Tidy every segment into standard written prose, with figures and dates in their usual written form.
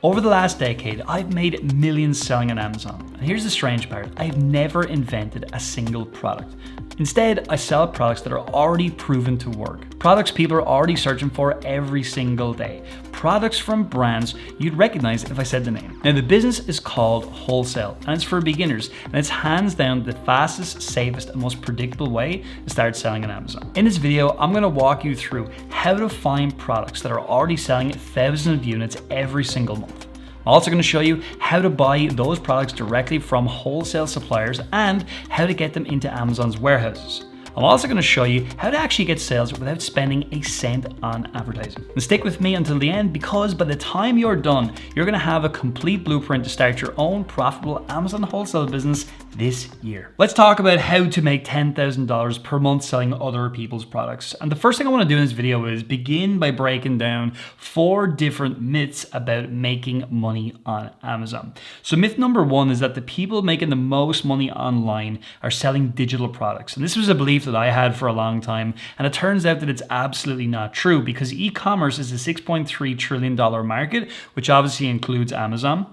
Over the last decade, I've made millions selling on Amazon. And here's the strange part, I've never invented a single product. Instead, I sell products that are already proven to work. Products people are already searching for every single day. Products from brands you'd recognize if I said the name. Now the business is called Wholesale and it's for beginners, and it's hands down the fastest, safest, and most predictable way to start selling on Amazon. In this video, I'm gonna walk you through how to find products that are already selling thousands of units every single month. I'm also going to show you how to buy those products directly from wholesale suppliers and how to get them into Amazon's warehouses. I'm also going to show you how to actually get sales without spending a cent on advertising. And stick with me until the end, because by the time you're done, you're going to have a complete blueprint to start your own profitable Amazon wholesale business this year. Let's talk about how to make $10,000 per month selling other people's products. And the first thing I want to do in this video is begin by breaking down 4 different myths about making money on Amazon. So myth number 1 is that the people making the most money online are selling digital products. And this was a belief that I had for a long time, and it turns out that it's absolutely not true, because e-commerce is a $6.3 trillion market, which obviously includes Amazon.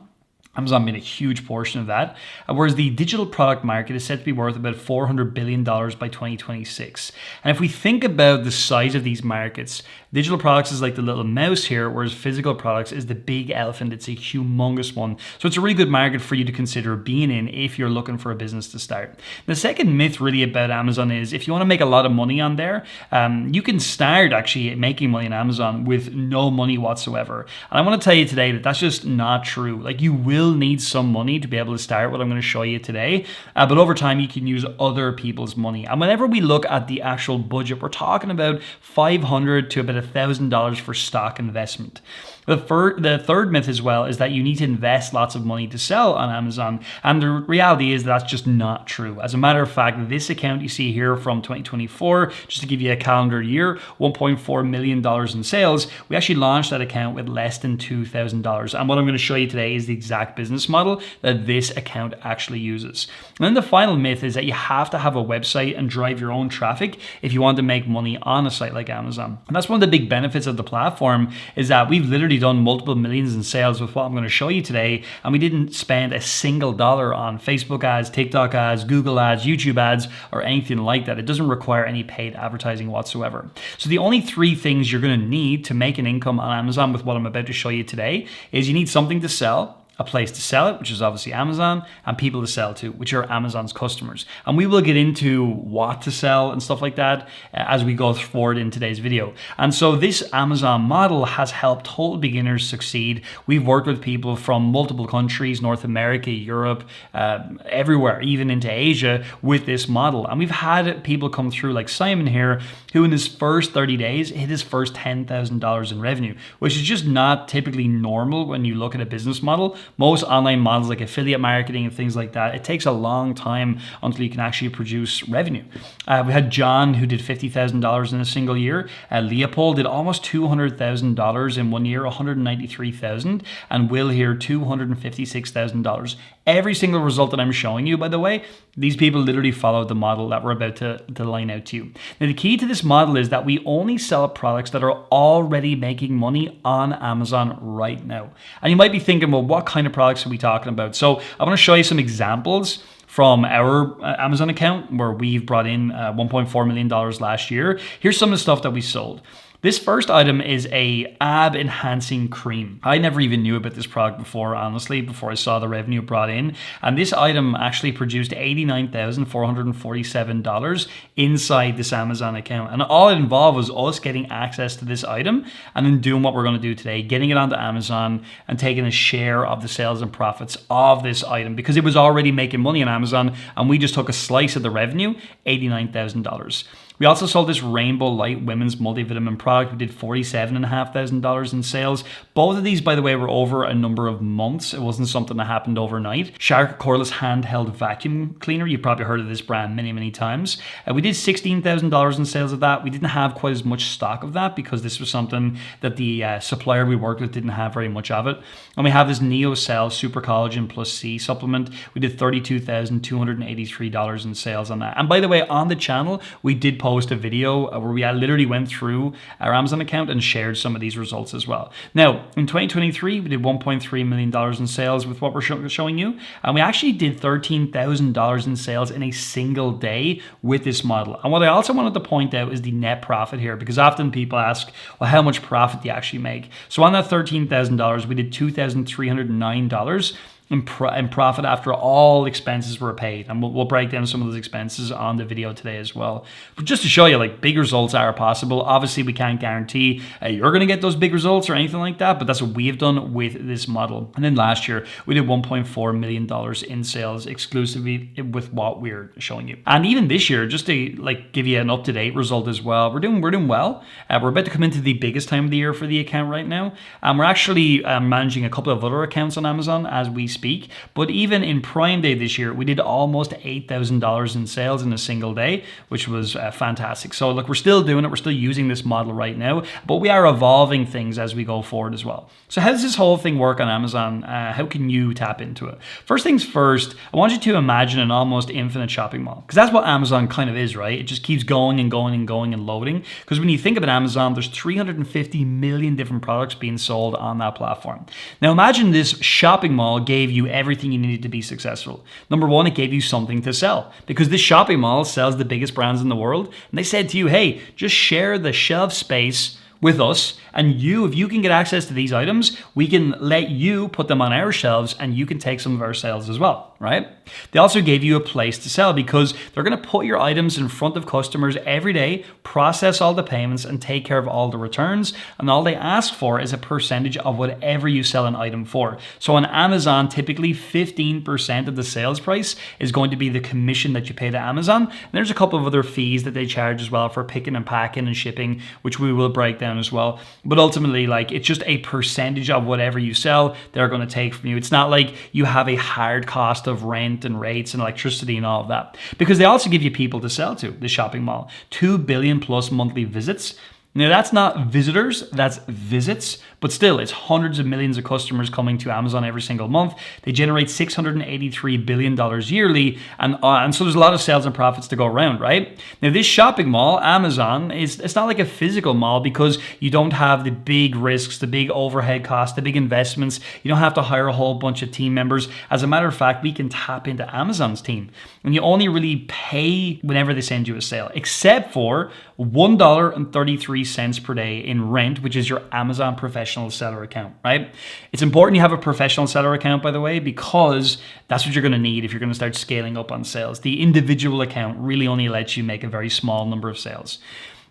Amazon made a huge portion of that, whereas the digital product market is said to be worth about $400 billion by 2026. And if we think about the size of these markets, digital products is like the little mouse here, whereas physical products is the big elephant. It's a humongous one. So it's a really good market for you to consider being in if you're looking for a business to start. The second myth really about Amazon is if you want to make a lot of money on there, you can start actually making money on Amazon with no money whatsoever. And I want to tell you today that that's just not true. Like, you will need some money to be able to start what I'm going to show you today, but over time you can use other people's money. And whenever we look at the actual budget, we're talking about $500 to about $1,000 for stock investment. The third myth as well is that you need to invest lots of money to sell on Amazon, and the reality is that's just not true. As a matter of fact, this account you see here from 2024, just to give you a calendar year, $1.4 million in sales, we actually launched that account with less than $2,000. And what I'm going to show you today is the exact business model that this account actually uses. And then the final myth is that you have to have a website and drive your own traffic if you want to make money on a site like Amazon. And that's one of the big benefits of the platform, is that we've literally done multiple millions in sales with what I'm going to show you today, and we didn't spend a single dollar on Facebook ads, TikTok ads, Google ads, YouTube ads, or anything like that. It doesn't require any paid advertising whatsoever. So the only 3 things you're going to need to make an income on Amazon with what I'm about to show you today is you need something to sell, a place to sell it, which is obviously Amazon, and people to sell to, which are Amazon's customers. And we will get into what to sell and stuff like that as we go forward in today's video. And so this Amazon model has helped total beginners succeed. We've worked with people from multiple countries, North America, Europe, everywhere, even into Asia with this model. And we've had people come through like Simon here, who in his first 30 days hit his first $10,000 in revenue, which is just not typically normal when you look at a business model. Most online models like affiliate marketing and things like that, it takes a long time until you can actually produce revenue. We had John, who did $50,000 in a single year. Leopold did almost $200,000 in 1 year, $193,000, and Will here $256,000. Every single result that I'm showing you, by the way, these people literally followed the model that we're about to line out to you. Now, the key to this model is that we only sell products that are already making money on Amazon right now. And you might be thinking, well, what kind of products are we talking about? So I want to show you some examples from our Amazon account where we've brought in $1.4 million last year. Here's some of the stuff that we sold. This first item is a ab enhancing cream. I never even knew about this product before, honestly, before I saw the revenue brought in. And this item actually produced $89,447 inside this Amazon account. And all it involved was us getting access to this item and then doing what we're going to do today, getting it onto Amazon and taking a share of the sales and profits of this item, because it was already making money on Amazon and we just took a slice of the revenue, $89,000. We also sold this Rainbow Light women's multivitamin product. We did $47,500 in sales. Both of these, by the way, were over a number of months. It wasn't something that happened overnight. Shark cordless handheld vacuum cleaner. You've probably heard of this brand many, many times. We did $16,000 in sales of that. We didn't have quite as much stock of that because this was something that the supplier we worked with didn't have very much of it. And we have this NeoCell Super Collagen Plus C supplement. We did $32,283 in sales on that. And by the way, on the channel, we did post a video where we literally went through our Amazon account and shared some of these results as well. Now, in 2023, we did $1.3 million in sales with what we're showing you. And we actually did $13,000 in sales in a single day with this model. And what I also wanted to point out is the net profit here, because often people ask, well, how much profit do you actually make? So on that $13,000, we did $2,309 in profit after all expenses were paid. And we'll break down some of those expenses on the video today as well. But just to show you, like, big results are possible. Obviously, we can't guarantee you're going to get those big results or anything like that, but that's what we've done with this model. And then last year, we did $1.4 million in sales exclusively with what we're showing you. And even this year, just to like give you an up-to-date result as well, we're doing well. We're about to come into the biggest time of the year for the account right now. And we're actually managing a couple of other accounts on Amazon as we speak. But even in Prime Day this year, we did almost $8,000 in sales in a single day, which was fantastic. So look, we're still doing it. We're still using this model right now, but we are evolving things as we go forward as well. So how does this whole thing work on Amazon? How can you tap into it? First things first, I want you to imagine an almost infinite shopping mall, because that's what Amazon kind of is, right? It just keeps going and going and going and loading. Because when you think about Amazon, there's 350 million different products being sold on that platform. Now imagine this shopping mall gave you everything you needed to be successful. Number one, it gave you something to sell, because this shopping mall sells the biggest brands in the world. And they said to you, hey, just share the shelf space with us, and if you can get access to these items, we can let you put them on our shelves and you can take some of our sales as well, right? They also gave you a place to sell, because they're going to put your items in front of customers every day, process all the payments and take care of all the returns. And all they ask for is a percentage of whatever you sell an item for. So on Amazon, typically 15% of the sales price is going to be the commission that you pay to Amazon. And there's a couple of other fees that they charge as well for picking and packing and shipping, which we will break down as well. But ultimately, like, it's just a percentage of whatever you sell they're going to take from you. It's not like you have a hard cost of rent and rates and electricity and all of that, because they also give you people to sell to, the shopping mall. 2 billion plus monthly visits. Now, that's not visitors, that's visits, but still, it's hundreds of millions of customers coming to Amazon every single month. They generate $683 billion yearly, and so there's a lot of sales and profits to go around, right? Now, this shopping mall, Amazon, it's not like a physical mall, because you don't have the big risks, the big overhead costs, the big investments. You don't have to hire a whole bunch of team members. As a matter of fact, we can tap into Amazon's team, and you only really pay whenever they send you a sale, except for $1.33 per day in rent, which is your Amazon professional seller account, right? It's important you have a professional seller account, by the way, because that's what you're going to need if you're going to start scaling up on sales. The individual account really only lets you make a very small number of sales.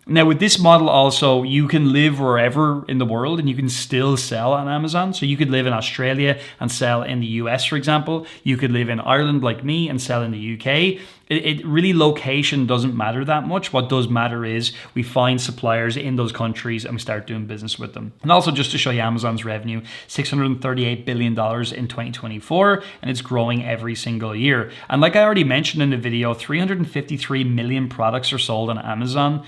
Now, with this model also, you can live wherever in the world and you can still sell on Amazon. So you could live in Australia and sell in the US, for example. You could live in Ireland like me and sell in the UK. It really, location doesn't matter that much. What does matter is we find suppliers in those countries and we start doing business with them. And also, just to show you Amazon's revenue, $638 billion in 2024, and it's growing every single year. And like I already mentioned in the video, 353 million products are sold on Amazon.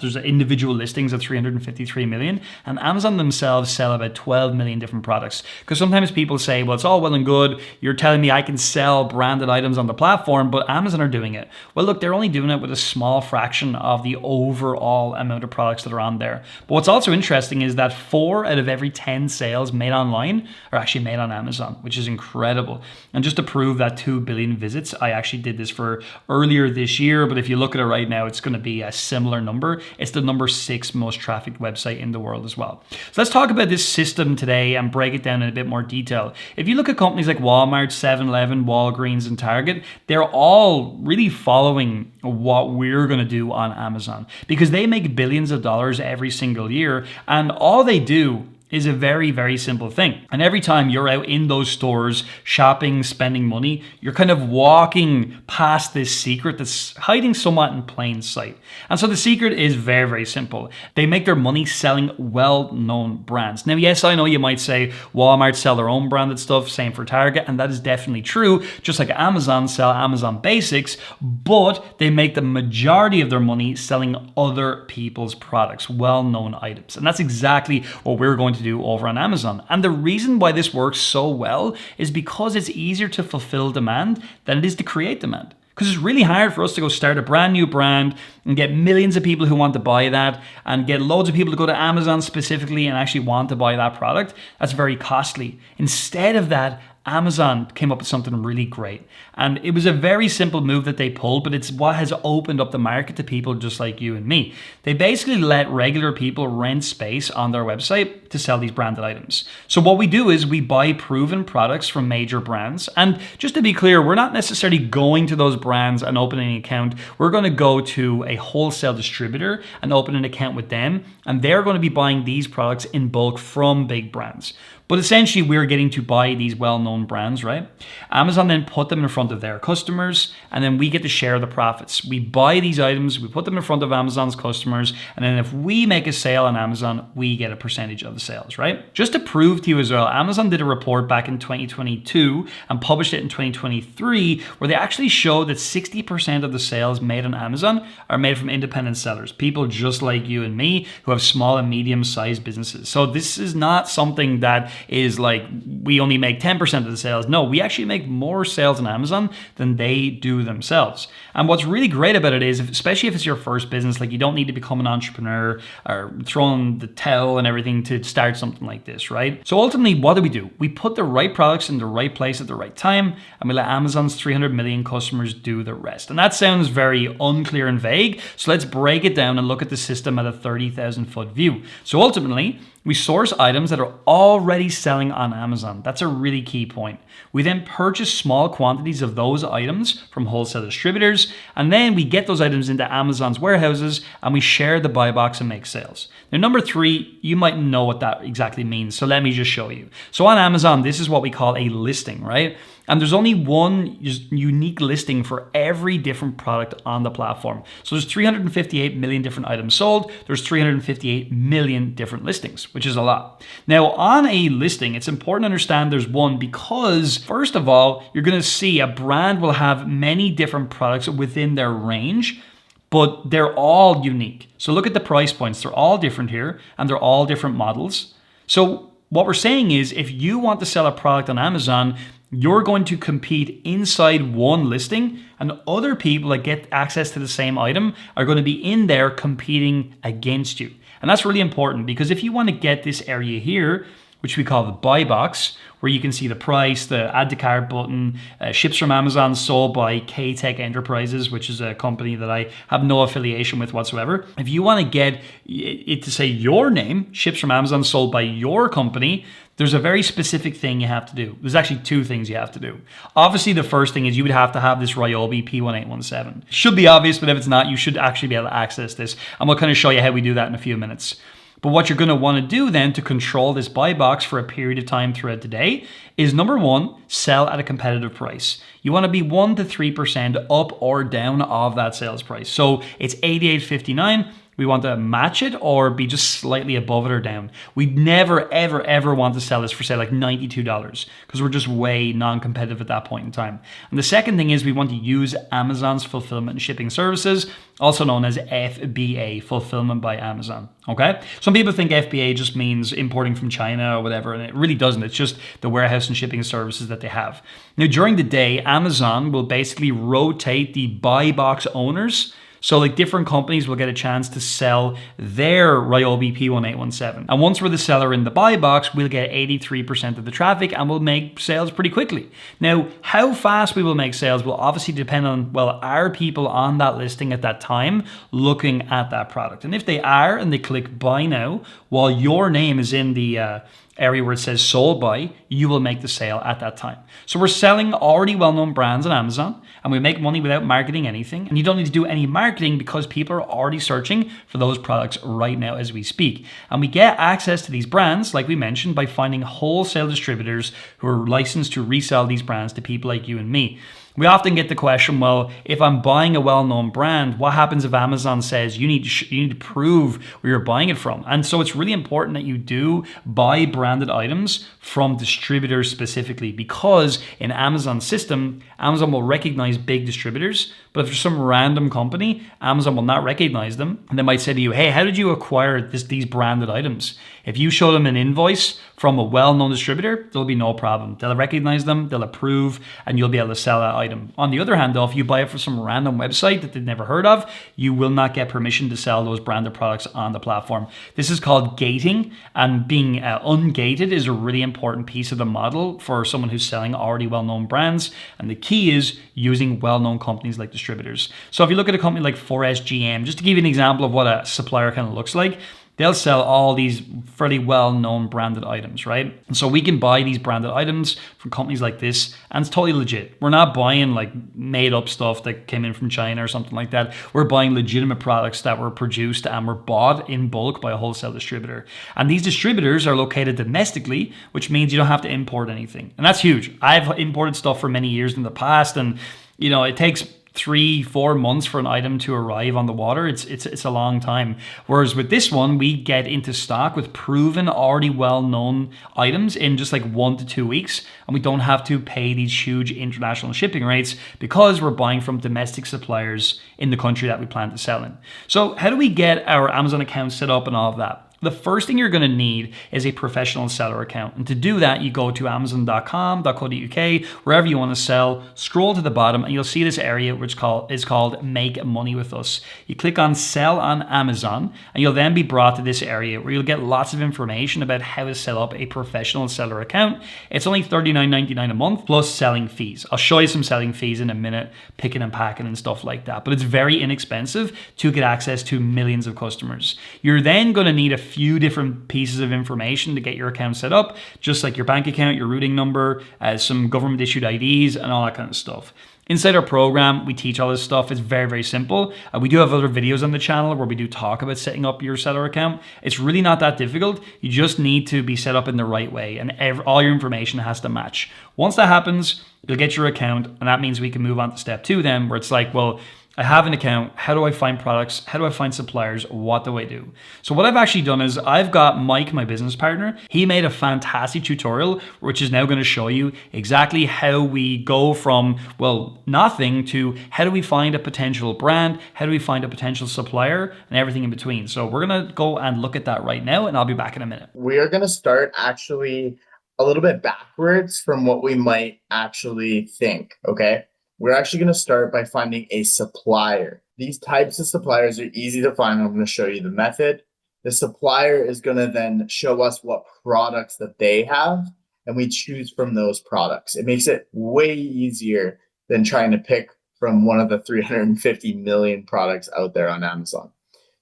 There's individual listings of 353 million, and Amazon themselves sell about 12 million different products. Because sometimes people say, well, it's all well and good. You're telling me I can sell branded items on the platform, but Amazon are doing it. Well, look, they're only doing it with a small fraction of the overall amount of products that are on there. But what's also interesting is that 4 out of every 10 sales made online are actually made on Amazon, which is incredible. And just to prove that 2 billion visits, I actually did this for earlier this year, but if you look at it right now, it's going to be a similar number. It's the number 6 most trafficked website in the world as well. So let's talk about this system today and break it down in a bit more detail. If you look at companies like Walmart, 7-Eleven, Walgreens, and Target, they're all really following what we're going to do on Amazon, because they make billions of dollars every single year, and all they do is a very, very simple thing. And every time you're out in those stores shopping, spending money, you're kind of walking past this secret that's hiding somewhat in plain sight. And so the secret is very, very simple. They make their money selling well-known brands. Now, yes, I know you might say Walmart sell their own branded stuff, same for Target, and that is definitely true, just like Amazon sell Amazon Basics, but they make the majority of their money selling other people's products, well-known items. And that's exactly what we're going to do over on Amazon. And the reason why this works so well is because it's easier to fulfill demand than it is to create demand. Because it's really hard for us to go start a brand new brand and get millions of people who want to buy that and get loads of people to go to Amazon specifically and actually want to buy that product. That's very costly. Instead of that, Amazon came up with something really great. And it was a very simple move that they pulled, but it's what has opened up the market to people just like you and me. They basically let regular people rent space on their website to sell these branded items. So what we do is we buy proven products from major brands. And just to be clear, we're not necessarily going to those brands and opening an account. We're going to go to a wholesale distributor and open an account with them. And they're going to be buying these products in bulk from big brands. But essentially, we're getting to buy these well-known brands, right? Amazon then put them in front of their customers, and then we get to share the profits. We buy these items, we put them in front of Amazon's customers, and then if we make a sale on Amazon, we get a percentage of the sales, right? Just to prove to you as well, Amazon did a report back in 2022 and published it in 2023, where they actually showed that 60% of the sales made on Amazon are made from independent sellers, people just like you and me who have small and medium-sized businesses. So this is not something that is like we only make 10% of the sales. No, we actually make more sales on Amazon than they do themselves. And what's really great about it is, especially if it's your first business, like you don't need to become an entrepreneur or throw in the towel and everything to start something like this, right? So ultimately, what do? We put the right products in the right place at the right time, and we let Amazon's 300 million customers do the rest. And that sounds very unclear and vague. So let's break it down and look at the system at a 30,000 foot view. So ultimately, we source items that are already selling on Amazon. That's a really key point. We then purchase small quantities of those items from wholesale distributors, and then we get those items into Amazon's warehouses and we share the buy box and make sales. Now, number 3, you might know what that exactly means, so let me just show you. So on Amazon, this is what we call a listing, right? And there's only one unique listing for every different product on the platform. So there's 358 million different items sold. There's 358 million different listings, which is a lot. Now, on a listing, it's important to understand there's one because, first of all, you're going to see a brand will have many different products within their range, but they're all unique. So look at the price points. They're all different here, and they're all different models. So what we're saying is if you want to sell a product on Amazon, you're going to compete inside one listing, and other people that get access to the same item are going to be in there competing against you. And that's really important because if you want to get this area here, which we call the buy box, where you can see the price, the add to cart button, ships from Amazon, sold by K-Tech Enterprises, which is a company that I have no affiliation with whatsoever. If you want to get it to say your name, ships from Amazon, sold by your company, there's a very specific thing you have to do. There's actually 2 things you have to do. Obviously, the first thing is you would have to have this Ryobi P1817. Should be obvious, but if it's not, you should actually be able to access this. And we'll kind of show you how we do that in a few minutes. But what you're going to want to do then to control this buy box for a period of time throughout the day is number 1, sell at a competitive price. You want to be 1 to 3% up or down of that sales price. So it's $88.59. We want to match it or be just slightly above it or down. We never, ever, ever want to sell this for say like $92 because we're just way non-competitive at that point in time. And the second thing is we want to use Amazon's fulfillment and shipping services, also known as FBA, Fulfillment by Amazon. Okay? Some people think FBA just means importing from China or whatever, and it really doesn't. It's just the warehouse and shipping services that they have. Now, during the day, Amazon will basically rotate the buy box owners. So like different companies will get a chance to sell their Ryobi P1817. And once we're the seller in the buy box, we'll get 83% of the traffic and we'll make sales pretty quickly. Now, how fast we will make sales will obviously depend on, well, are people on that listing at that time looking at that product? And if they are and they click buy now, while your name is in the area where it says sold by, you will make the sale at that time. So we're selling already well-known brands on Amazon and we make money without marketing anything. And you don't need to do any marketing because people are already searching for those products right now as we speak. And we get access to these brands, like we mentioned, by finding wholesale distributors who are licensed to resell these brands to people like you and me. We often get the question, well, if I'm buying a well-known brand, what happens if Amazon says you need to prove where you're buying it from? And so it's really important that you do buy branded items from distributors specifically, because in Amazon's system, Amazon will recognize big distributors, but if there's some random company, Amazon will not recognize them. And they might say to you, hey, how did you acquire these branded items? If you show them an invoice from a well-known distributor, there'll be no problem. They'll recognize them, they'll approve, and you'll be able to sell that item item. On the other hand, though, if you buy it from some random website that they've never heard of, you will not get permission to sell those branded products on the platform. This is called gating, and being ungated is a really important piece of the model for someone who's selling already well-known brands. And the key is using well-known companies like distributors. So if you look at a company like 4SGM, just to give you an example of what a supplier kind of looks like, they'll sell all these fairly well-known branded items, right? And so we can buy these branded items from companies like this, and it's totally legit. We're not buying like made up stuff that came in from China or something like that. We're buying legitimate products that were produced and were bought in bulk by a wholesale distributor. And these distributors are located domestically, which means you don't have to import anything. And that's huge. I've imported stuff for many years in the past, and it takes 3-4 months for an item to arrive on the water. It's a long time. Whereas with this one, we get into stock with proven, already well-known items in just like 1 to 2 weeks, and we don't have to pay these huge international shipping rates because we're buying from domestic suppliers in the country that we plan to sell in. So how do we get our Amazon account set up and all of that? The first thing you're going to need is a professional seller account. And to do that, you go to amazon.com.co.uk, wherever you want to sell, scroll to the bottom, and you'll see this area which is called Make Money With Us. You click on Sell on Amazon, and you'll then be brought to this area where you'll get lots of information about how to set up a professional seller account. It's only $39.99 a month plus selling fees. I'll show you some selling fees in a minute, picking and packing and stuff like that. But it's very inexpensive to get access to millions of customers. You're then going to need a few different pieces of information to get your account set up, just like your bank account, your routing number, some government issued IDs, and all that kind of stuff. Inside our program, we teach all this stuff. It's very, very simple. We do have other videos on the channel where we do talk about setting up your seller account. It's really not that difficult. You just need to be set up in the right way, and all your information has to match. Once that happens, you'll get your account, and that means we can move on to step 2 then, where it's like, well, I have an account. How do I find products? How do I find suppliers? What do I do? So what I've actually done is I've got Mike, my business partner. He made a fantastic tutorial, which is now going to show you exactly how we go from, well, nothing to how do we find a potential brand? How do we find a potential supplier and everything in between? So we're going to go and look at that right now, and I'll be back in a minute. We are going to start actually a little bit backwards from what we might actually think, okay? We're actually going to start by finding a supplier. These types of suppliers are easy to find. I'm going to show you the method. The supplier is going to then show us what products that they have, and we choose from those products. It makes it way easier than trying to pick from one of the 350 million products out there on Amazon.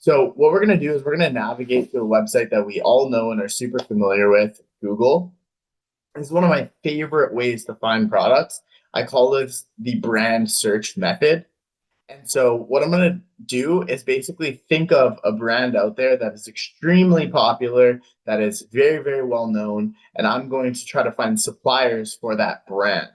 So what we're going to do is we're going to navigate to a website that we all know and are super familiar with, Google. It's one of my favorite ways to find products. I call this the brand search method. And so what I'm going to do is basically think of a brand out there that is extremely popular, that is very, very well known, and I'm going to try to find suppliers for that brand,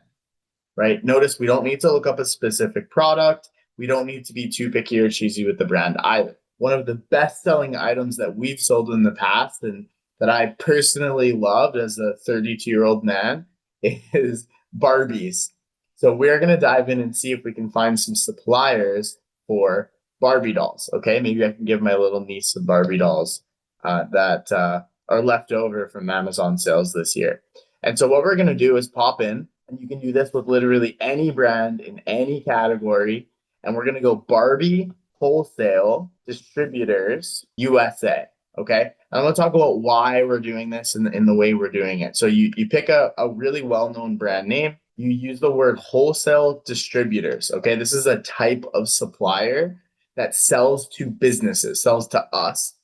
right? Notice we don't need to look up a specific product. We don't need to be too picky or choosy with the brand either. One of the best-selling items that we've sold in the past and that I personally loved as a 32-year-old man is Barbies. So we're going to dive in and see if we can find some suppliers for Barbie dolls. Okay, maybe I can give my little niece some Barbie dolls that are left over from Amazon sales this year. And so what we're going to do is pop in, and you can do this with literally any brand in any category. And we're going to go Barbie Wholesale Distributors USA. Okay, and I'm going to talk about why we're doing this in the way we're doing it. So you pick a really well-known brand name. You use the word wholesale distributors. Okay, this is a type of supplier that sells to businesses, sells to us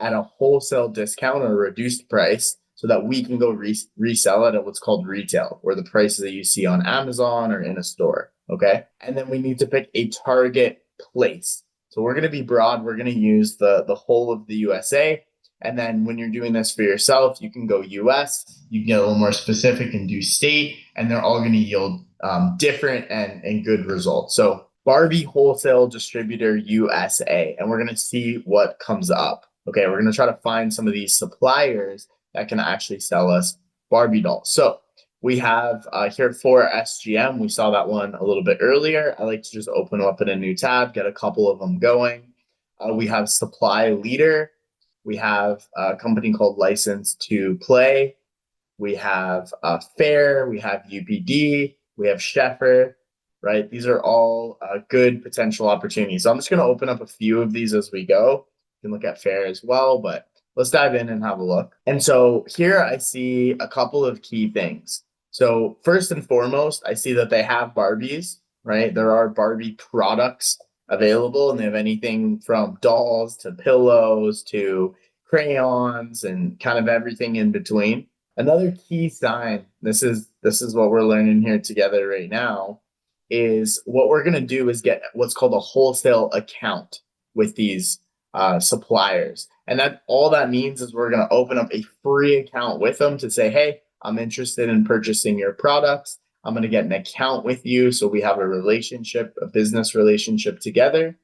at a wholesale discount or a reduced price so that we can go resell it at what's called retail, or the prices that you see on Amazon or in a store. Okay, and then we need to pick a target place. So we're going to be broad. We're going to use the whole of the USA. And then when you're doing this for yourself, you can go US, you can get a little more specific and do state, and they're all going to yield different and good results. So Barbie Wholesale Distributor USA, and we're going to see what comes up. Okay, we're going to try to find some of these suppliers that can actually sell us Barbie dolls. So we have here for SGM, we saw that one a little bit earlier. I like to just open up in a new tab, get a couple of them going. We have Supply Leader. We have a company called License to Play. We have Fair. We have UPD. We have Sheffer, right? These are all good potential opportunities. So I'm just going to open up a few of these as we go. You can look at Fair as well, but let's dive in and have a look. And so here I see a couple of key things. So first and foremost, I see that they have Barbies, right? There are Barbie products available, and they have anything from dolls to pillows to crayons and kind of everything in between. Another key sign, this is what we're learning here together right now, is what we're going to do is get what's called a wholesale account with these suppliers. And that all that means is we're going to open up a free account with them to say, hey, I'm interested in purchasing your products. I'm going to get an account with you. So we have a relationship, a business relationship together.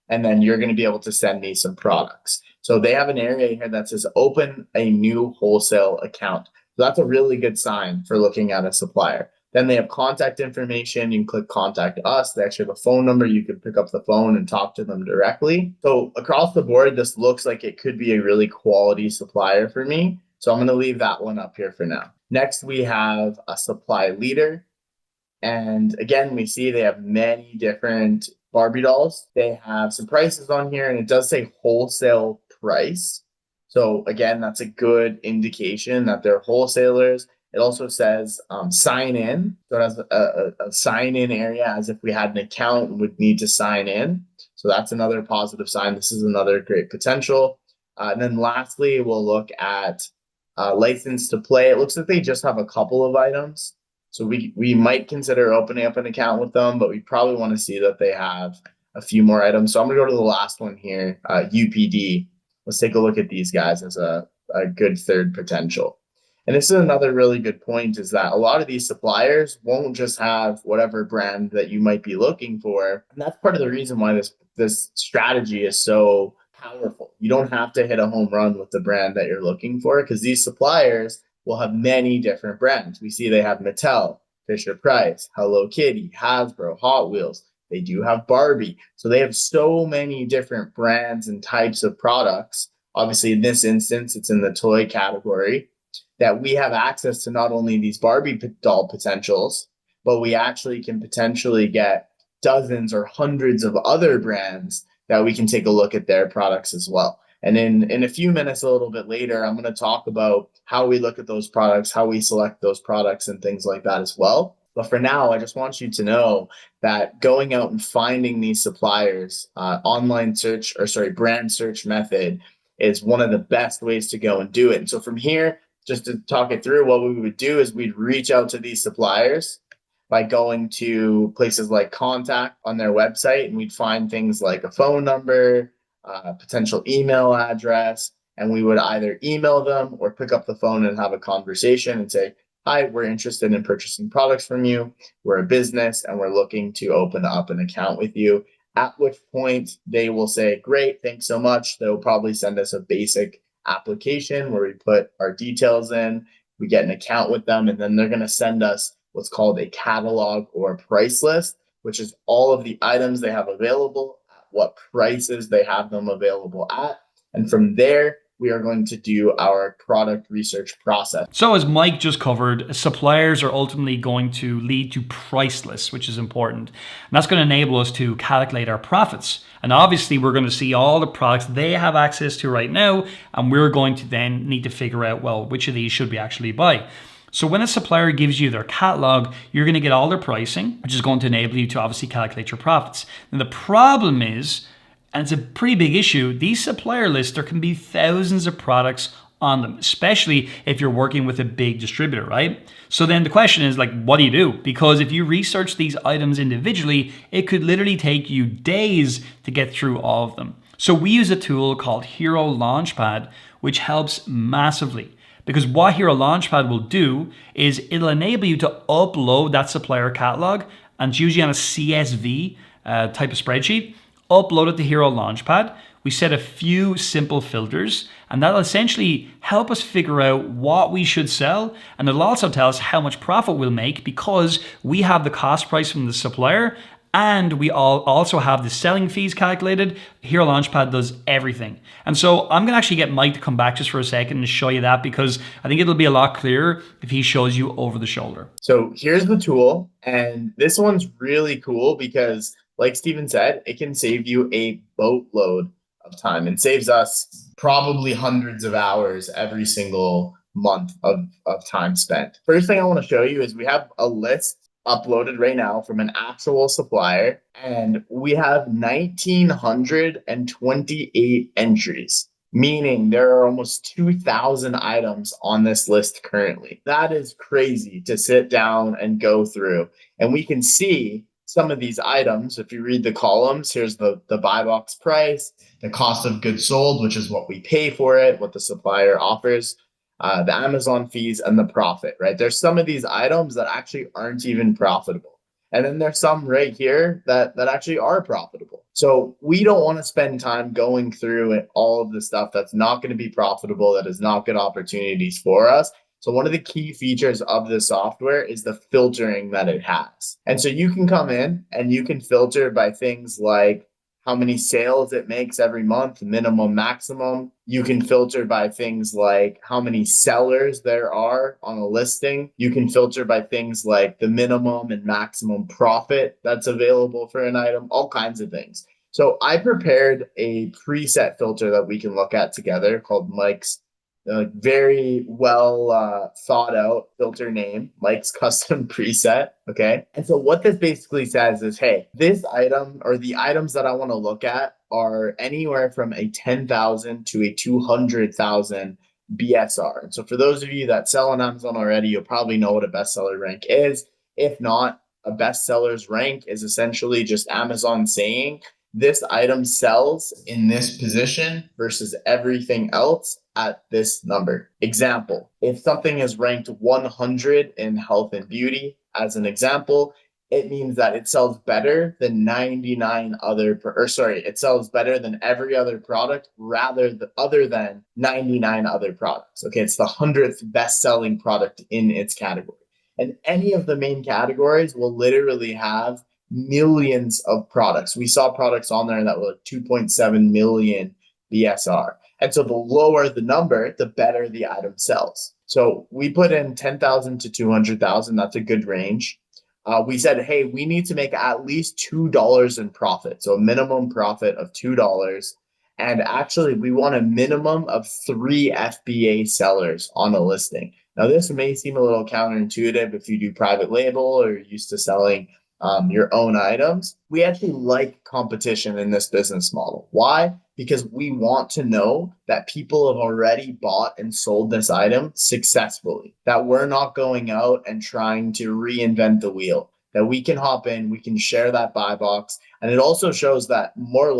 And then you're going to be able to send me some products. So they have an area here that says open a new wholesale account. So that's a really good sign for looking at a supplier. Then they have contact information. You can click contact us. They actually have a phone number. You can pick up the phone and talk to them directly. So across the board, this looks like it could be a really quality supplier for me. So I'm going to leave that one up here for now. Next, we have a supply leader. And again, we see they have many different Barbie dolls. They have some prices on here, and it does say wholesale price. So again, that's a good indication that they're wholesalers. It also says sign in. So it has a sign in area as if we had an account and would need to sign in. So that's another positive sign. This is another great potential. And then lastly, we'll look at license to play. It looks like they just have a couple of items. So we might consider opening up an account with them, but we probably want to see that they have a few more items. So I'm going to go to the last one here, UPD. Let's take a look at these guys as a good third potential. And this is another really good point, is that a lot of these suppliers won't just have whatever brand that you might be looking for. And that's part of the reason why this strategy is so powerful. You don't have to hit a home run with the brand that you're looking for, because these suppliers will have many different brands. We see they have Mattel, Fisher-Price, Hello Kitty, Hasbro, Hot Wheels. They do have Barbie. So they have so many different brands and types of products. Obviously, in this instance, it's in the toy category, that we have access to not only these Barbie doll potentials, but we actually can potentially get dozens or hundreds of other brands that we can take a look at their products as well. And in a few minutes, a little bit later, I'm going to talk about how we look at those products, how we select those products, and things like that as well. But for now, I just want you to know that going out and finding these suppliers, brand search method is one of the best ways to go and do it. And so from here, just to talk it through, what we would do is we'd reach out to these suppliers by going to places like contact on their website, and we'd find things like a phone number, potential email address, and we would either email them or pick up the phone and have a conversation and say, hi, we're interested in purchasing products from you. We're a business and we're looking to open up an account with you. At which point they will say, great, thanks so much. They'll probably send us a basic application where we put our details in, we get an account with them, and then they're going to send us what's called a catalog or price list, which is all of the items they have available, what prices they have them available at. And from there, we are going to do our product research process. So as Mike just covered, suppliers are ultimately going to lead to price lists, which is important. And that's going to enable us to calculate our profits. And obviously, we're going to see all the products they have access to right now, and we're going to then need to figure out, well, which of these should we actually buy? So when a supplier gives you their catalog, you're going to get all their pricing, which is going to enable you to obviously calculate your profits. And the problem is, and it's a pretty big issue, these supplier lists, there can be thousands of products on them, especially if you're working with a big distributor, right? So then the question is, like, what do you do? Because if you research these items individually, it could literally take you days to get through all of them. So we use a tool called Hero Launchpad, which helps massively. Because what Hero Launchpad will do is it'll enable you to upload that supplier catalog, and it's usually on a CSV type of spreadsheet. Upload it to Hero Launchpad. We set a few simple filters, and that'll essentially help us figure out what we should sell. And it'll also tell us how much profit we'll make, because we have the cost price from the supplier And we also have the selling fees calculated. Hero Launchpad does everything. And so I'm going to actually get Mike to come back just for a second and show you that, because I think it'll be a lot clearer if he shows you over the shoulder. So here's the tool. And this one's really cool because, like Steven said, it can save you a boatload of time and saves us probably hundreds of hours every single month of time spent. First thing I want to show you is we have a list uploaded right now from an actual supplier, and we have 1,928 entries, meaning there are almost 2,000 items on this list currently. That is crazy to sit down and go through. And we can see some of these items. If you read the columns, here's the buy box price, the cost of goods sold, which is what we pay for it, what the supplier offers, the Amazon fees, and the profit, right? There's some of these items that actually aren't even profitable. And then there's some right here that actually are profitable. So we don't want to spend time going through all of the stuff that's not going to be profitable, that is not good opportunities for us. So one of the key features of the software is the filtering that it has. And so you can come in and you can filter by things like how many sales it makes every month, minimum, maximum. You can filter by things like how many sellers there are on a listing. You can filter by things like the minimum and maximum profit that's available for an item, all kinds of things. So I prepared a preset filter that we can look at together called Mike's very well thought out filter name, Mike's custom preset. Okay. And so what this basically says is, hey, this item or the items that I want to look at are anywhere from a 10,000 to a 200,000 BSR. And so for those of you that sell on Amazon already, you'll probably know what a bestseller rank is. If not, a bestseller's rank is essentially just Amazon saying this item sells in this position versus everything else at this number. Example, if something is ranked 100 in health and beauty, as an example, it means that it sells better than 99 other, it sells better than every other product other than 99 other products. Okay, it's the 100th best-selling product in its category. And any of the main categories will literally have millions of products. We saw products on there that were 2.7 million BSR. And so the lower the number, the better the item sells. So we put in 10,000 to 200,000. That's a good range. We said, hey, we need to make at least $2 in profit. So a minimum profit of $2. And actually, we want a minimum of 3 FBA sellers on a listing. Now, this may seem a little counterintuitive if you do private label or you're used to selling your own items. We actually like competition in this business model. Why? Because we want to know that people have already bought and sold this item successfully, that we're not going out and trying to reinvent the wheel, that we can hop in, we can share that buy box. And it also shows that more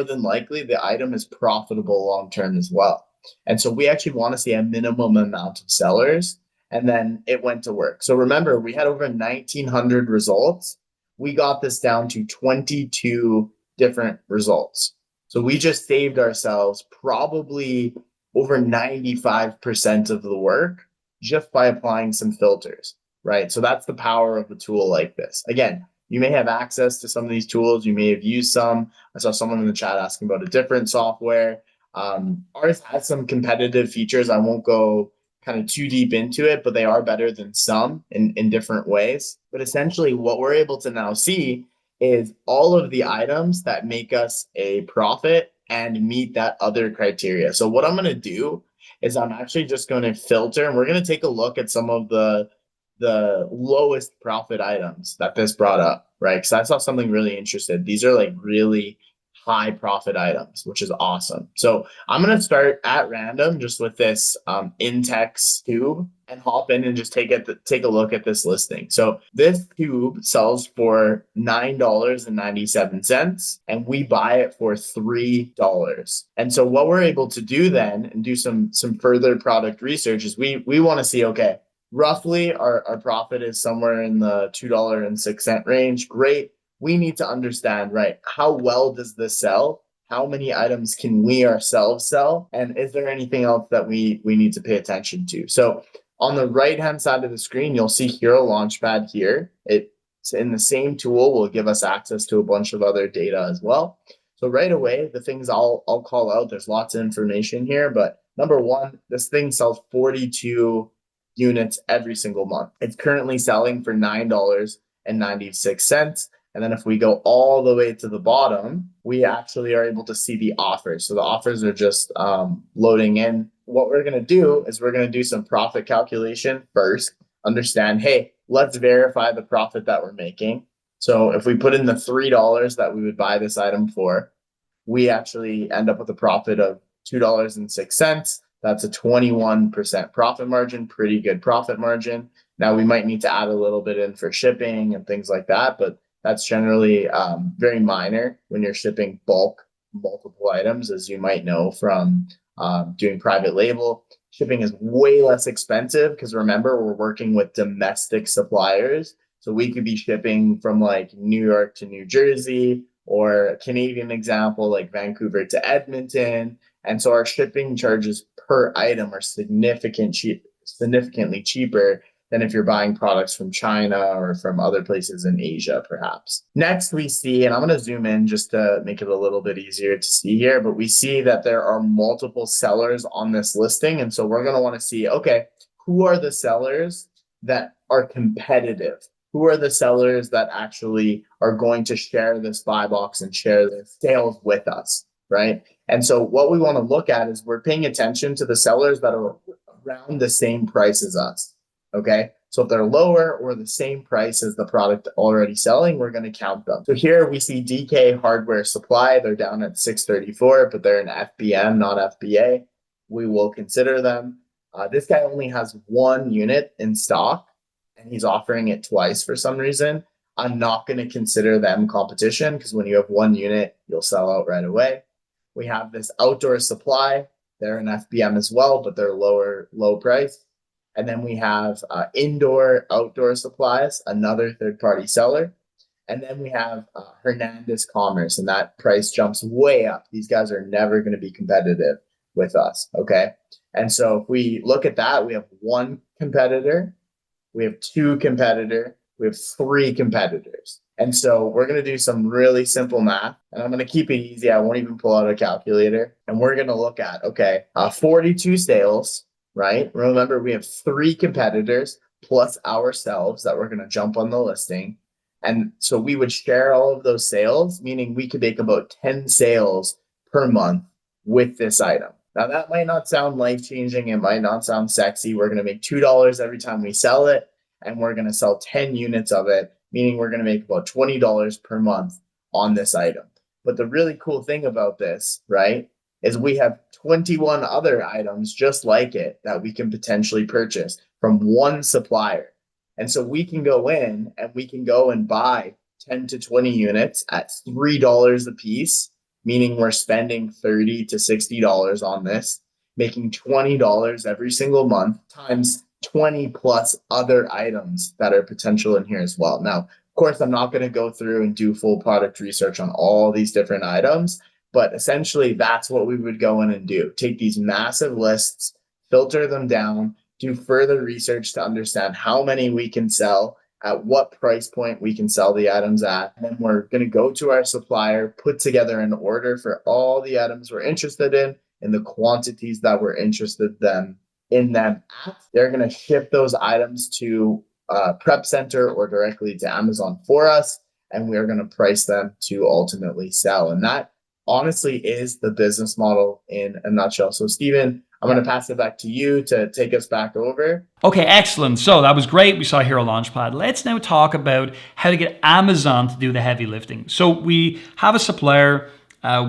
than likely the item is profitable long-term as well. And so we actually want to see a minimum amount of sellers, and then it went to work. So remember, we had over 1,900 results. We got this down to 22 different results. So we just saved ourselves probably over 95% of the work just by applying some filters, right? So that's the power of a tool like this. Again, you may have access to some of these tools. You may have used some. I saw someone in the chat asking about a different software. Ours has some competitive features. I won't go kind of too deep into it, but they are better than some in different ways. But essentially what we're able to now see is all of the items that make us a profit and meet that other criteria. So what I'm going to do is I'm actually just going to filter, and we're going to take a look at some of the lowest profit items that this brought up, right? Because I saw something really interesting. These are like really high profit items, which is awesome. So I'm going to start at random just with this Intex tube and hop in and just take a look at this listing. So this tube sells for $9.97 and we buy it for $3. And so what we're able to do then and do some further product research is we want to see, okay, roughly our profit is somewhere in the $2.06 range. Great. We need to understand, right, how well does this sell? How many items can we ourselves sell? And is there anything else that we need to pay attention to? So on the right-hand side of the screen, you'll see Hero Launchpad here. It So in the same tool will give us access to a bunch of other data as well. So right away, the things I'll call out, there's lots of information here, but number one, this thing sells 42 units every single month. It's currently selling for $9.96. And then if we go all the way to the bottom, we actually are able to see the offers. So the offers are just loading in. What we're going to do is we're going to do some profit calculation first, understand, hey, let's verify the profit that we're making. So if we put in the $3 that we would buy this item for, we actually end up with a profit of $2.06. That's a 21% profit margin, pretty good profit margin. Now we might need to add a little bit in for shipping and things like that, but that's generally very minor when you're shipping bulk multiple items, as you might know from doing private label. Shipping is way less expensive because remember, we're working with domestic suppliers. So we could be shipping from like New York to New Jersey, or a Canadian example, like Vancouver to Edmonton. And so our shipping charges per item are significantly cheaper than if you're buying products from China or from other places in Asia, perhaps. Next, we see, and I'm going to zoom in just to make it a little bit easier to see here, but we see that there are multiple sellers on this listing. And so we're going to want to see, okay, who are the sellers that are competitive? Who are the sellers that actually are going to share this buy box and share the sales with us, right? And so what we want to look at is we're paying attention to the sellers that are around the same price as us, okay? So if they're lower or the same price as the product already selling, we're going to count them. So here we see DK Hardware Supply. They're down at 634, but they're an FBM, not FBA. We will consider them. This guy only has one unit in stock, and he's offering it twice for some reason. I'm not going to consider them competition because when you have one unit, you'll sell out right away. We have this Outdoor Supply. They're an FBM as well, but they're low price. And then we have Indoor Outdoor Supplies, another third-party seller. And then we have Hernandez Commerce, and that price jumps way up. These guys are never going to be competitive with us, okay? And so if we look at that, we have one competitor, we have two competitors, we have three competitors. And so we're going to do some really simple math, and I'm going to keep it easy. I won't even pull out a calculator. And we're going to look at, 42 sales, right? Remember, we have three competitors plus ourselves that we're going to jump on the listing. And so we would share all of those sales, meaning we could make about 10 sales per month with this item. Now, that might not sound life-changing. It might not sound sexy. We're going to make $2 every time we sell it, and we're going to sell 10 units of it, meaning we're going to make about $20 per month on this item. But the really cool thing about this, right, is we have 21 other items just like it that we can potentially purchase from one supplier. And so we can go in and we can go and buy 10 to 20 units at $3 a piece, meaning we're spending $30 to $60 on this, making $20 every single month times 20 plus other items that are potential in here as well. Now, of course, I'm not going to go through and do full product research on all these different items, but essentially that's what we would go in and do. Take these massive lists, filter them down, do further research to understand how many we can sell, at what price point we can sell the items at. And then we're going to go to our supplier, put together an order for all the items we're interested in the quantities that we're interested in them at. They're going to ship those items to Prep Center or directly to Amazon for us, and we're going to price them to ultimately sell. And that honestly is the business model in a nutshell. So Stephen, I'm going to pass it back to you to take us back over. Okay, excellent. So that was great. We saw Hero Launchpad. Let's now talk about how to get Amazon to do the heavy lifting. So we have a supplier.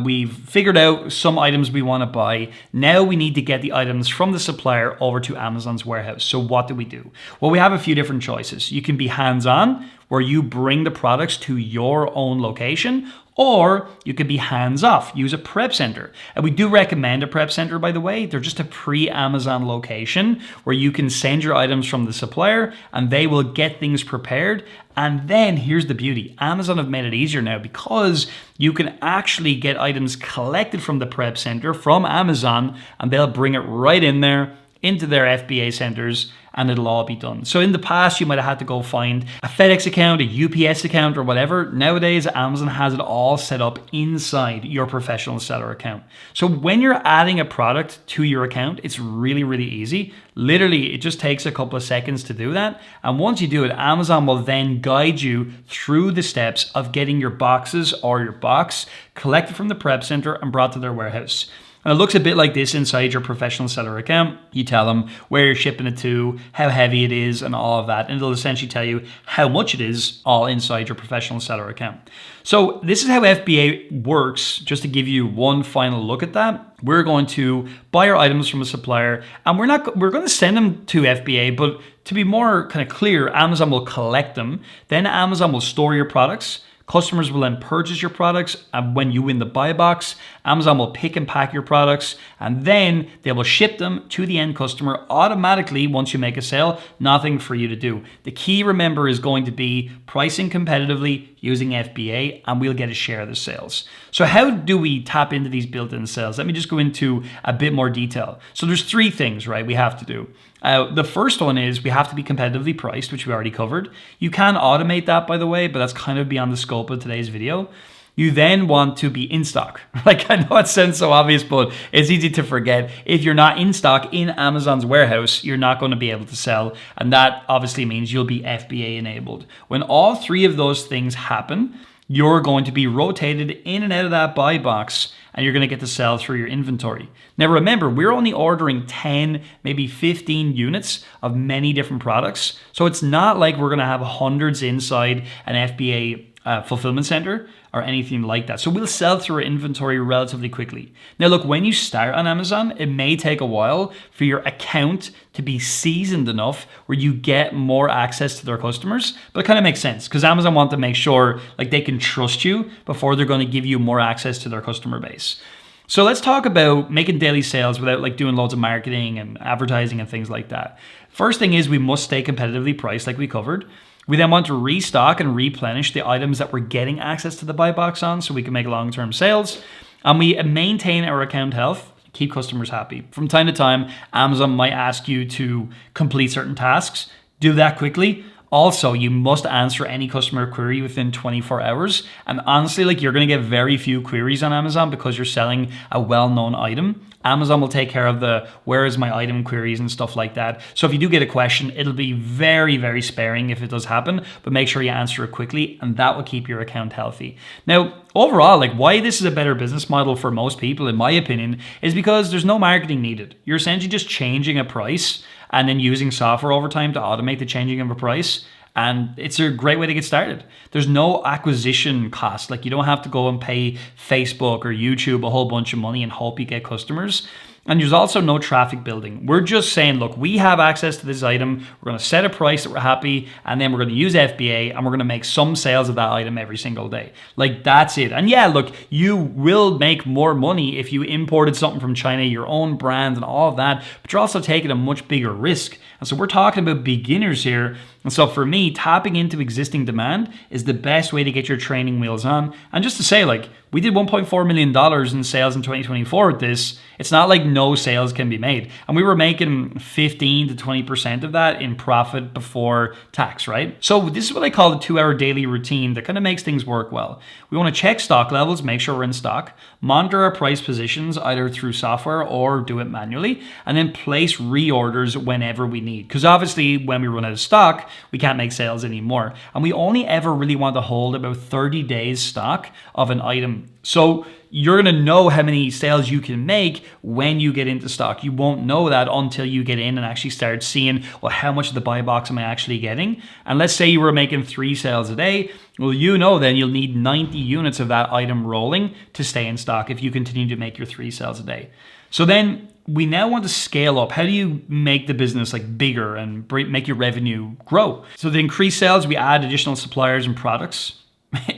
We've figured out some items we want to buy. Now we need to get the items from the supplier over to Amazon's warehouse. So what do we do? Well, we have a few different choices. You can be hands-on, where you bring the products to your own location, or you could be hands-off, use a prep center. And we do recommend a prep center, by the way. They're just a pre-Amazon location where you can send your items from the supplier and they will get things prepared. And then here's the beauty. Amazon have made it easier now because you can actually get items collected from the prep center from Amazon and they'll bring it right in there into their FBA centers, and it'll all be done. So in the past, you might have had to go find a FedEx account, a UPS account, or whatever. Nowadays, Amazon has it all set up inside your professional seller account. So when you're adding a product to your account, it's really, really easy. Literally, it just takes a couple of seconds to do that. And once you do it, Amazon will then guide you through the steps of getting your boxes or your box collected from the prep center and brought to their warehouse. And it looks a bit like this inside your professional seller account. You tell them where you're shipping it to, how heavy it is, and all of that. And it'll essentially tell you how much it is all inside your professional seller account. So this is how FBA works. Just to give you one final look at that, we're going to buy our items from a supplier, and we're going to send them to FBA, but to be more kind of clear, Amazon will collect them. Then Amazon will store your products. Customers will then purchase your products, and when you win the buy box, Amazon will pick and pack your products, and then they will ship them to the end customer automatically once you make a sale. Nothing for you to do. The key, remember, is going to be pricing competitively using FBA, and we'll get a share of the sales. So how do we tap into these built-in sales? Let me just go into a bit more detail. So there's three things, right, we have to do. The first one is we have to be competitively priced, which we already covered. You can automate that, by the way, but that's kind of beyond the scope of today's video. You then want to be in stock. Like, I know it sounds so obvious, but it's easy to forget. If you're not in stock in Amazon's warehouse, you're not going to be able to sell. And that obviously means you'll be FBA enabled. When all three of those things happen, you're going to be rotated in and out of that buy box, and you're going to get to sell through your inventory. Now remember, we're only ordering 10, maybe 15 units of many different products. So it's not like we're going to have hundreds inside an FBA fulfillment center or anything like that. So we'll sell through our inventory relatively quickly. Now look, when you start on Amazon, it may take a while for your account to be seasoned enough where you get more access to their customers, but it kind of makes sense because Amazon want to make sure like they can trust you before they're going to give you more access to their customer base. So let's talk about making daily sales without like doing loads of marketing and advertising and things like that. First thing is we must stay competitively priced like we covered. We then want to restock and replenish the items that we're getting access to the buy box on so we can make long-term sales. And we maintain our account health, keep customers happy. From time to time, Amazon might ask you to complete certain tasks. Do that quickly. Also, you must answer any customer query within 24 hours. And honestly, like you're going to get very few queries on Amazon because you're selling a well-known item. Amazon will take care of the where is my item queries and stuff like that. So if you do get a question, it'll be very, very sparing if it does happen, but make sure you answer it quickly and that will keep your account healthy. Now, overall, like why this is a better business model for most people, in my opinion, is because there's no marketing needed. You're essentially just changing a price and then using software over time to automate the changing of a price. And it's a great way to get started. There's no acquisition cost. Like you don't have to go and pay Facebook or YouTube a whole bunch of money and hope you get customers. And there's also no traffic building. We're just saying, look, we have access to this item. We're going to set a price that we're happy. And then we're going to use FBA and we're going to make some sales of that item every single day. Like that's it. And yeah, look, you will make more money if you imported something from China, your own brand and all of that. But you're also taking a much bigger risk. And so we're talking about beginners here. And so for me, tapping into existing demand is the best way to get your training wheels on. And just to say, like, we did $1.4 million in sales in 2024 with this. It's not like no sales can be made. And we were making 15 to 20% of that in profit before tax, right? So this is what I call the 2-hour daily routine that kind of makes things work well. We want to check stock levels, make sure we're in stock, monitor our price positions either through software or do it manually, and then place reorders whenever we need. Because obviously when we run out of stock, we can't make sales anymore. And we only ever really want to hold about 30 days stock of an item. So you're going to know how many sales you can make when you get into stock. You won't know that until you get in and actually start seeing, well, how much of the buy box am I actually getting? And let's say you were making 3 sales a day. Well, you know then you'll need 90 units of that item rolling to stay in stock if you continue to make your 3 sales a day. So then we now want to scale up. How do you make the business like bigger and make your revenue grow? So to increase sales, we add additional suppliers and products.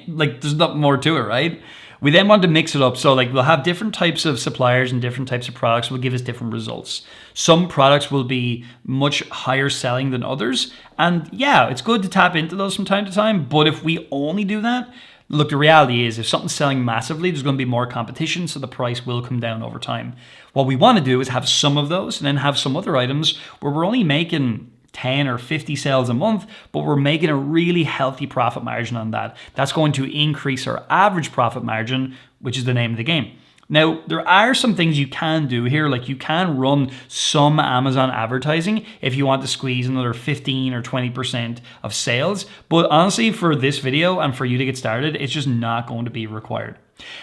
Like there's nothing more to it, right? We then want to mix it up. So like we'll have different types of suppliers and different types of products will give us different results. Some products will be much higher selling than others. And yeah, it's good to tap into those from time to time. But if we only do that, Look, the reality is if something's selling massively, there's going to be more competition, so the price will come down over time. What we want to do is have some of those and then have some other items where we're only making 10 or 50 sales a month, but we're making a really healthy profit margin on that. That's going to increase our average profit margin, which is the name of the game. Now, there are some things you can do here, like you can run some Amazon advertising if you want to squeeze another 15 or 20% of sales. But honestly, for this video and for you to get started, it's just not going to be required.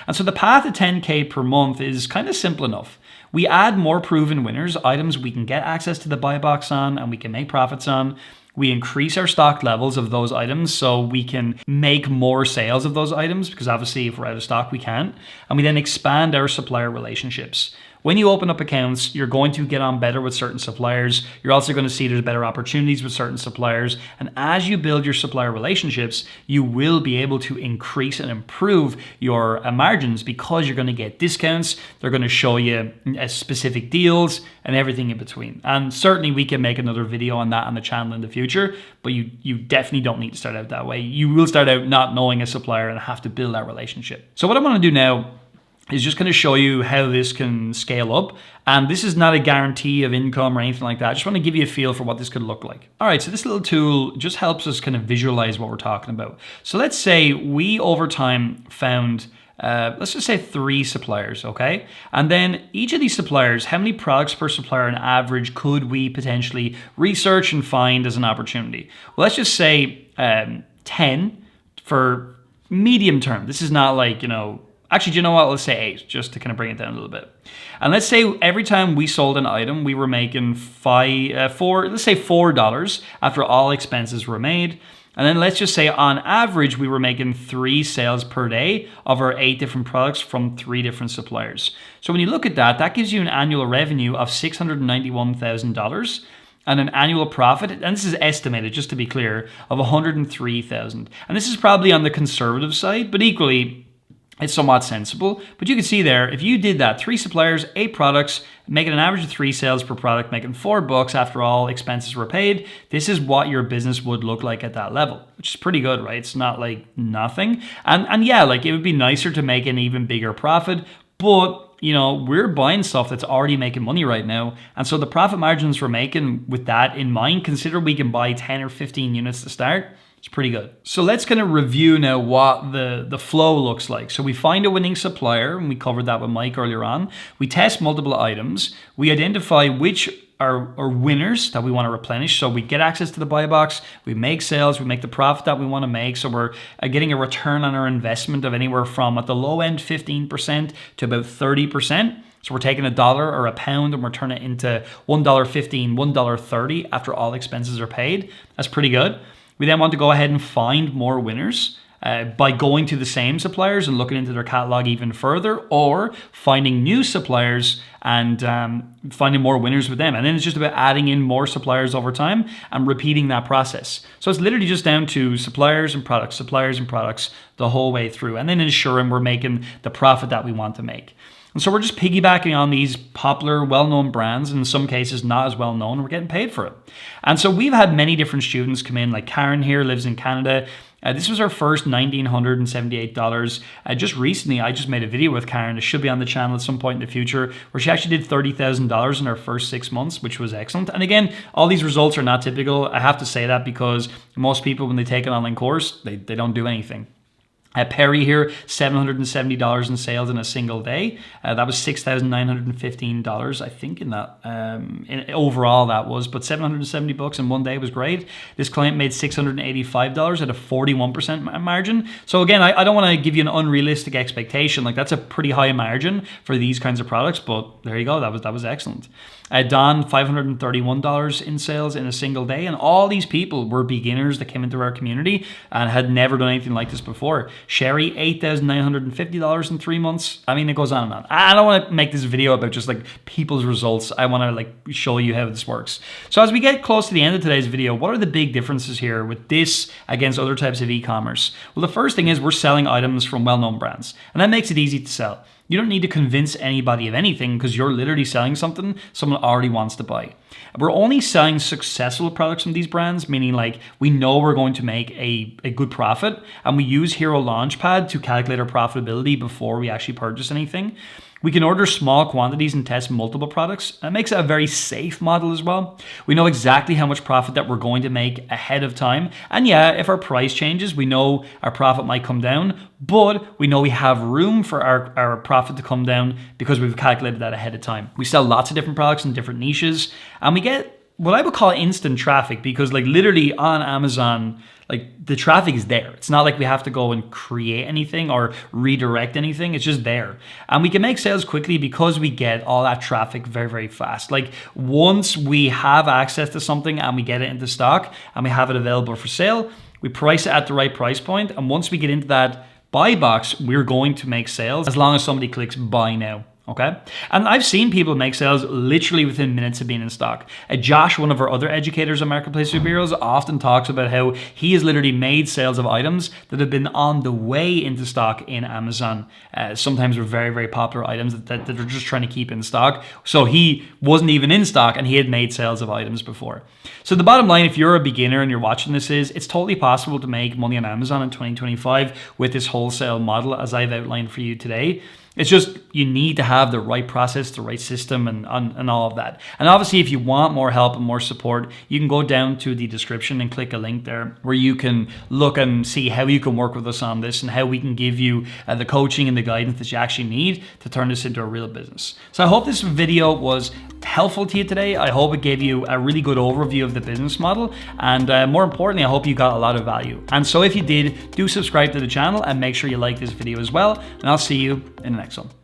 And so the path to 10K per month is kind of simple enough. We add more proven winners, items we can get access to the buy box on and we can make profits on. We increase our stock levels of those items so we can make more sales of those items, because obviously if we're out of stock, we can't. And we then expand our supplier relationships. When you open up accounts, you're going to get on better with certain suppliers. You're also going to see there's better opportunities with certain suppliers. And as you build your supplier relationships, you will be able to increase and improve your margins, because you're going to get discounts. They're going to show you specific deals and everything in between. And certainly we can make another video on that on the channel in the future, but you definitely don't need to start out that way. You will start out not knowing a supplier and have to build that relationship. So what I'm going to do now is just going to show you how this can scale up. And this is not a guarantee of income or anything like that. I just want to give you a feel for what this could look like. All right, so this little tool just helps us kind of visualize what we're talking about. So let's say we over time found, let's just say 3 suppliers, okay? And then each of these suppliers, how many products per supplier on average could we potentially research and find as an opportunity? Well, let's just say 10 for medium term. This is not like, actually, do you know what? Let's say 8, just to kind of bring it down a little bit. And let's say every time we sold an item, we were making $4 after all expenses were made. And then let's just say on average, we were making 3 sales per day of our 8 different products from 3 different suppliers. So when you look at that, that gives you an annual revenue of $691,000. And an annual profit, and this is estimated, just to be clear, of $103,000. And this is probably on the conservative side, but equally, it's somewhat sensible. But you can see there, if you did that, 3 suppliers, 8 products, making an average of 3 sales per product, making $4 after all expenses were paid, this is what your business would look like at that level, which is pretty good, right? It's not like nothing. And yeah, like it would be nicer to make an even bigger profit, but we're buying stuff that's already making money right now. And so the profit margins we're making with that in mind, consider we can buy 10 or 15 units to start. It's pretty good. So let's kind of review now what the flow looks like. So we find a winning supplier, and we covered that with Mike earlier on. We test multiple items. We identify which are winners that we want to replenish. So we get access to the buy box, we make sales, we make the profit that we want to make. So we're getting a return on our investment of anywhere from, at the low end, 15% to about 30%. So we're taking $1 or £1 and we're turning it into $1.15, $1.30 after all expenses are paid. That's pretty good. We then want to go ahead and find more winners by going to the same suppliers and looking into their catalog even further, or finding new suppliers and finding more winners with them. And then it's just about adding in more suppliers over time and repeating that process. So it's literally just down to suppliers and products the whole way through, and then ensuring we're making the profit that we want to make. And so we're just piggybacking on these popular, well-known brands, and in some cases not as well-known, and we're getting paid for it. And so we've had many different students come in, like Karen here lives in Canada. This was our first $1,978. Just recently, I just made a video with Karen. It should be on the channel at some point in the future, where she actually did $30,000 in her first 6 months, which was excellent. And again, all these results are not typical. I have to say that because most people, when they take an online course, they don't do anything. Perry here, $770 in sales in a single day. That was $6,915, I think, in that. Overall, that was, but $770 in one day was great. This client made $685 at a 41% margin. So again, I don't want to give you an unrealistic expectation. Like, that's a pretty high margin for these kinds of products, but there you go. That was excellent. Don, $531 in sales in a single day. And all these people were beginners that came into our community and had never done anything like this before. Sherry, $8,950 in 3 months. I mean, it goes on and on. I don't want to make this video about just like people's results. I want to show you how this works. So as we get close to the end of today's video, what are the big differences here with this against other types of e-commerce? Well, the first thing is we're selling items from well-known brands, and that makes it easy to sell. You don't need to convince anybody of anything because you're literally selling something someone already wants to buy. We're only selling successful products from these brands, meaning like we know we're going to make a good profit, and we use Hero Launchpad to calculate our profitability before we actually purchase anything. We can order small quantities and test multiple products. That makes it a very safe model as well. We know exactly how much profit that we're going to make ahead of time. And yeah, if our price changes, we know our profit might come down, but we know we have room for our profit to come down because we've calculated that ahead of time. We sell lots of different products in different niches, and we get what I would call instant traffic, because like literally on Amazon, like the traffic is there. It's not like we have to go and create anything or redirect anything. It's just there. And we can make sales quickly because we get all that traffic very, very fast. Like once we have access to something and we get it into stock and we have it available for sale, we price it at the right price point. And once we get into that buy box, we're going to make sales as long as somebody clicks buy now. Okay. And I've seen people make sales literally within minutes of being in stock. Josh, one of our other educators on Marketplace Superheroes, often talks about how he has literally made sales of items that have been on the way into stock in Amazon. Sometimes were very, very popular items that they're just trying to keep in stock. So he wasn't even in stock and he had made sales of items before. So the bottom line, if you're a beginner and you're watching this, is it's totally possible to make money on Amazon in 2025 with this wholesale model as I've outlined for you today. It's just you need to have the right process, the right system, and all of that. And obviously, if you want more help and more support, you can go down to the description and click a link there where you can look and see how you can work with us on this and how we can give you the coaching and the guidance that you actually need to turn this into a real business. So I hope this video was helpful to you today. I hope it gave you a really good overview of the business model, and more importantly, I hope you got a lot of value. And so if you did, do subscribe to the channel and make sure you like this video as well, and I'll see you in the next one.